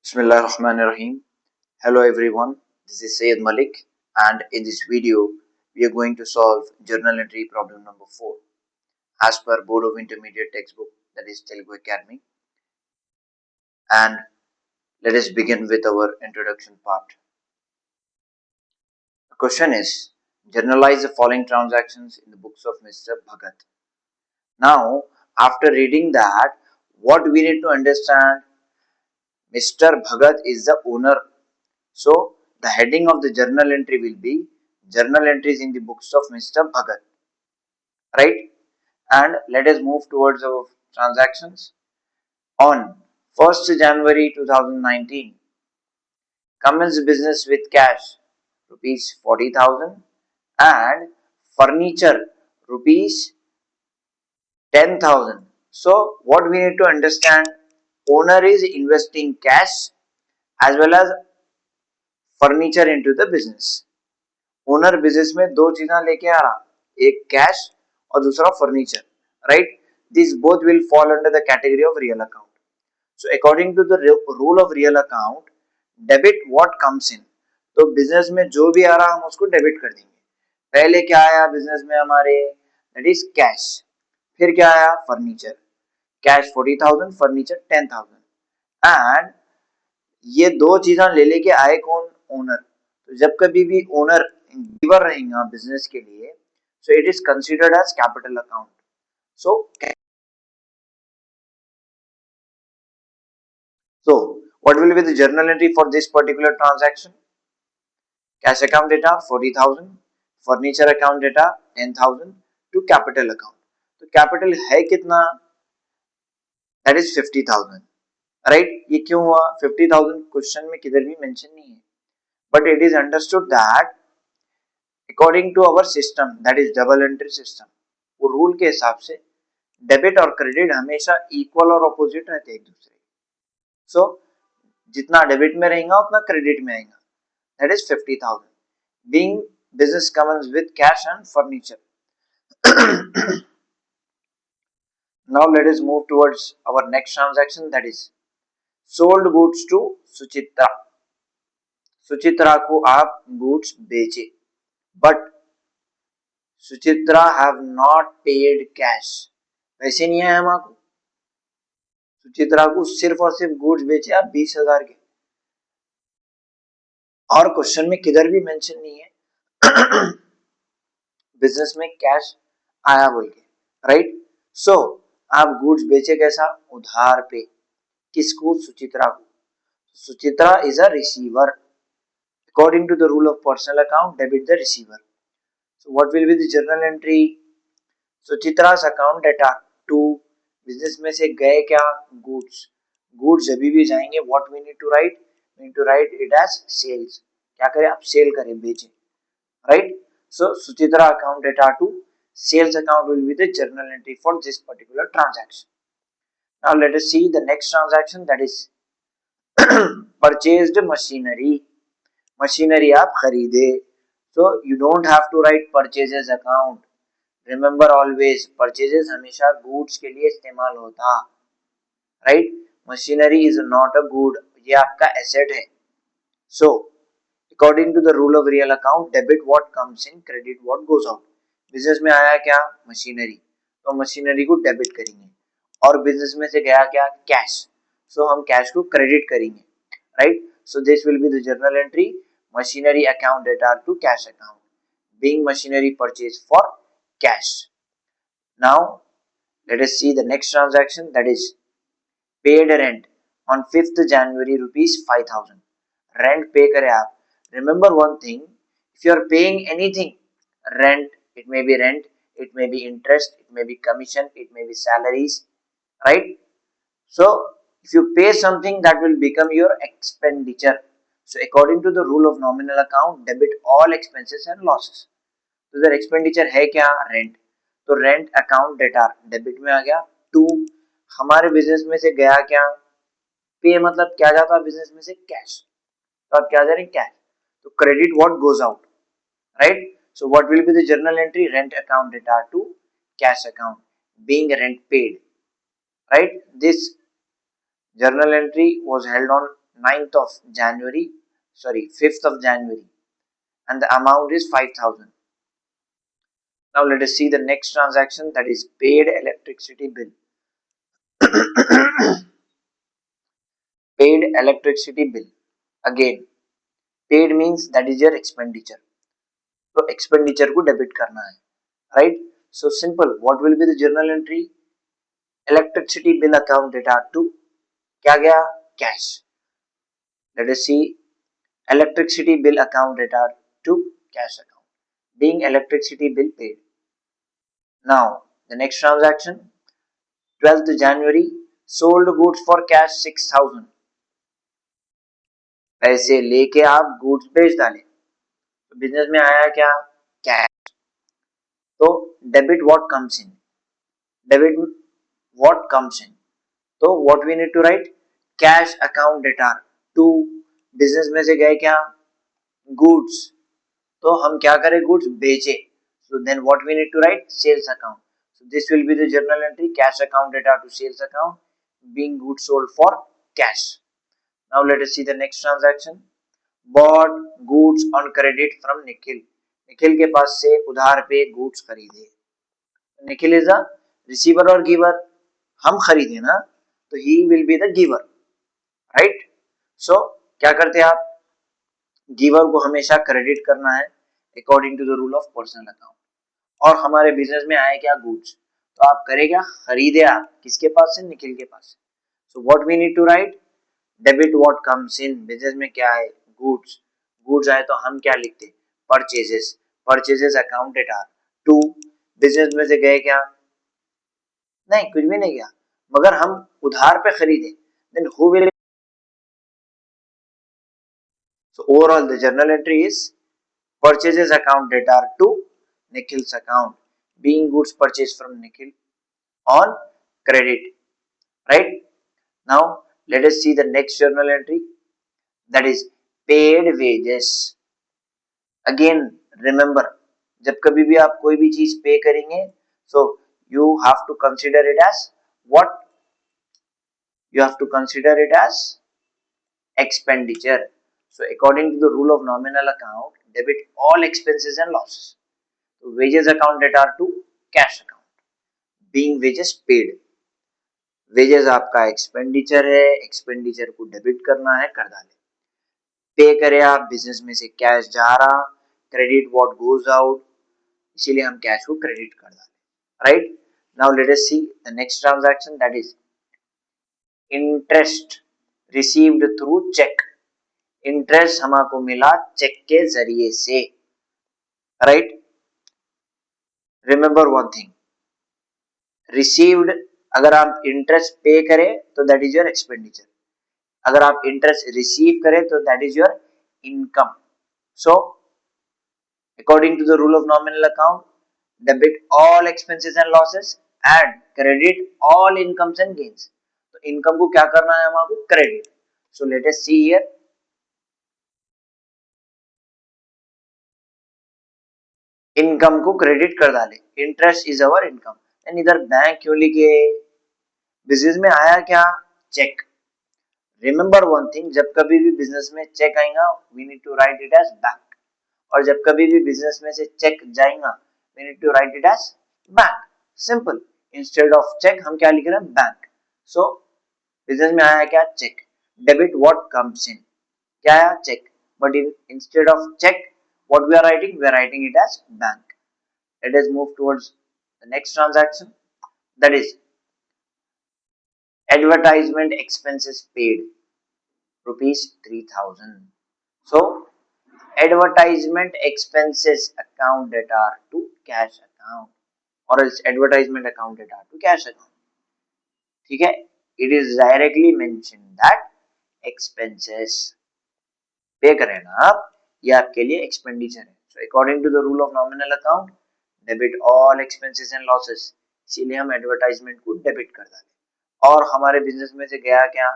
Bismillahirrahmanirrahim. Hello everyone, this is Syed Malik, and in this video we are going to solve journal entry problem number 4 as per Board of Intermediate textbook, that is Telugu Academy. And let us begin with our introduction part. The question is, journalize the following transactions in the books of Mr. Bhagat. Now, after reading that, what we need to understand, Mr. Bhagat is the owner. So, the heading of the journal entry will be journal entries in the books of Mr. Bhagat, right? And let us move towards our transactions. On 1st January 2019, commenced business with cash rupees 40,000 and furniture rupees 10,000. So, what we need to understand, owner is investing cash as well as furniture into the business. Owner business में दो चीजें लेके आ रहा, एक cash और दूसरा furniture, right? This both will fall under the category of real account. So according to the rule of real account, debit what comes in. तो business में जो भी आ रहा हम उसको डेबिट कर देंगे. पहले क्या आया बिजनेस में हमारे, दैट इज कैश. फिर क्या आया, फर्नीचर. Cash 40,000, furniture 10,000. एंड ये दो चीजें ले लेके आए कौन, ओनर. तो जब कभी भी ओनर गिवर रहेगा बिजनेस के लिए, so it is considered as capital account. So what will be the journal entry for this particular transaction? Cash account data 40,000, furniture account data 10,000 to capital account. तो capital है कितना, that is 50,000, right? ये क्यों हुआ, 50,000 question में किधर भी mention नहीं है, but it is understood that according to our system, that is double entry system, वो रूल के हिसाब से डेबिट और क्रेडिट हमेशा इक्वल और अपोजिट रहते हैं एक दूसरे. सो जितना डेबिट में रहेगा उतना क्रेडिट में आएगा, that is 50,000. Being business comes with cash and furniture. Now let us move towards our next transaction, that is sold goods to Suchitra. Suchitra को आप गुड्स बेचे, but Suchitra have not paid cash. वैसे नहीं है हमारे को, सुचित्रा को सिर्फ और सिर्फ गुड्स बेचे आप 20,000 के, और क्वेश्चन में किधर भी मेंशन नहीं है बिजनेस में कैश आया बोल के, राइट? सो आप गुड्स बेचे कैसा, उधार पे. किसको, सुचित्रा को. Suchitra is a receiver. According to the rule of personal account, debit the receiver. So what will be the journal entry, Suchitra's account data to. Business में से गए क्या, गुड्स. गुड्स जब भी जाएंगे, what we need to write, we need to write it as sales. क्या करें आप, सेल करें, बेचें, right? So Suchitra account data to sales account will be the journal entry for this particular transaction. Now let us see the next transaction, that is purchased machinery. Machinery आप खरीदे, so you don't have to write purchases account. Remember always, purchases हमेशा goods के लिए इस्तेमाल होता, right? Machinery is not a good, ये आपका asset है. So according to the rule of real account, debit what comes in, credit what goes out. Business में आया क्या, मशीनरी, तो मशीनरी को डेबिट करेंगे. और बिजनेस में से गया क्या, कैश, सो हम कैश को क्रेडिट करेंगे, right? So this will be the journal entry, machinery account data to cash account, being machinery purchase for cash. Now let us see the next transaction, that is paid rent on 5th January rupees 5,000. Rent pay करे आप. Remember one thing, if you are paying anything, rent, it may be rent, it may be interest, it may be commission, it may be salaries, right? So if you pay something, that will become your expenditure. So according to the rule of nominal account, debit all expenses and losses. तो इधर expenditure है क्या, rent, तो rent account debtor debit में आ गया. To, हमारे business में से गया क्या, पे मतलब क्या जाता बिजनेस में से, कैश, तो आप क्या जा रहे हैं, cash. So credit what goes out, right? So what will be the journal entry, rent account data to cash account, being rent paid, right? This journal entry was held on 9th of January, sorry, 5th of January, and the amount is 5,000. Now let us see the next transaction, that is paid electricity bill. Paid electricity bill. Again, paid means that is your expenditure. तो expenditure को debit करना है, right? So simple. What will be the journal entry? Electricity bill account data to क्या गया? Cash. Let us see electricity bill account data to cash account, being electricity bill paid. Now the next transaction, 12th January, sold goods for cash 6,000. पैसे लेके आप goods बेच डाले, तो business में आया क्या? कैश. तो debit what comes in, debit what comes in, तो what we need to write? Cash account data to, business में से गए क्या? गुड्स. तो हम क्या करें? गुड्स बेचे. So then what we need to write? Sales account. So this will be the journal entry, cash account data to sales account, being goods sold for cash. Now let us see the next transaction. Bought goods on credit from Nikhil. Nikhil के पास से उधार पे goods खरीदे. Nikhil is a receiver और giver. हम खरीदे ना, तो he will be the giver, right? So क्या करते हैं आप? गिवर को हमेशा क्रेडिट करना है according to the rule of personal account. और हमारे बिजनेस में आए क्या? गुड्स. तो आप करें क्या? खरीदे आप किसके पास से? निखिल के पास से. So what we need to write? Debit what comes in. Business में क्या है? गुड्स. गुड्स आए तो हम क्या लिखते? Purchases. Purchases account data to, business में से गए क्या? नहीं, कुछ भी नहीं गया, मगर हम उधार पे खरीदे. Then who will? So overall the journal entry is purchases account data to Nikhil's account, being goods purchased from Nikhil on credit, right? Now let us see the next journal entry, that is paid wages. Again remember, जब कभी भी आप कोई भी चीज पे करेंगे, so you have to consider it as what? You have to consider it as expenditure. So according to the rule of nominal account, debit all expenses and losses. So wages account data to cash account, being wages paid. Wages आपका expenditure है, expenditure को debit करना है, कर डाले. पे करे आप, बिजनेस में से कैश जा रहा, क्रेडिट व्हाट गोज आउट, इसीलिए हम कैश को क्रेडिट कर डाले, right? Now let us see the next transaction, that is interest received through cheque. Interest हमको मिला चेक के जरिए से, right? Remember one thing, received, अगर आप इंटरेस्ट पे करें तो दैट इज योर एक्सपेंडिचर. अगर आप इंटरेस्ट रिसीव करें तो that is your income. So according to the rule of nominal account, debit all expenses and losses and credit all incomes and gains. तो इनकम को क्या करना है हमारे? Credit. So let us see here, income को credit कर डाले. Interest is our income. And इधर बैंक क्यों लिखे? बिजनेस में आया क्या? चेक. रिमेंबर वन थिंग, जब कभी भी बिजनेस में चेक आएगा, we need to write it as bank. और जब कभी भी बिजनेस में से चेक जाएगा, we need to write it as bank. Simple. Instead of cheque हम क्या लिख रहे हैं? बैंक. सो बिजनेस में आया क्या? Cheque. Debit what comes in, क्या आया? Cheque. But instead of cheque what we are writing? We are writing it as bank. Let us move towards the next transaction, that is advertisement expenses paid, rupees 3,000. So advertisement expenses account data to cash account, or else advertisement account data to cash account. ठीक है? It is directly mentioned that expenses पे करें ना आप, ये आपके लिए expenditure है. So according to the rule of nominal account, debit all expenses and losses. इसीलिए हम एडवर्टाइजमेंट को डेबिट कर डाले. और हमारे बिजनेस में से गया क्या?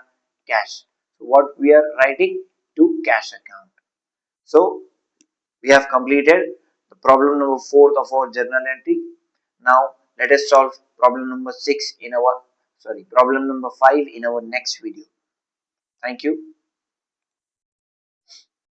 Cash. What we are writing? To cash account. So we have completed the problem number 4 of our journal entry. Now let us solve problem number 6 in our, sorry, problem number 5 in our next video. Thank you.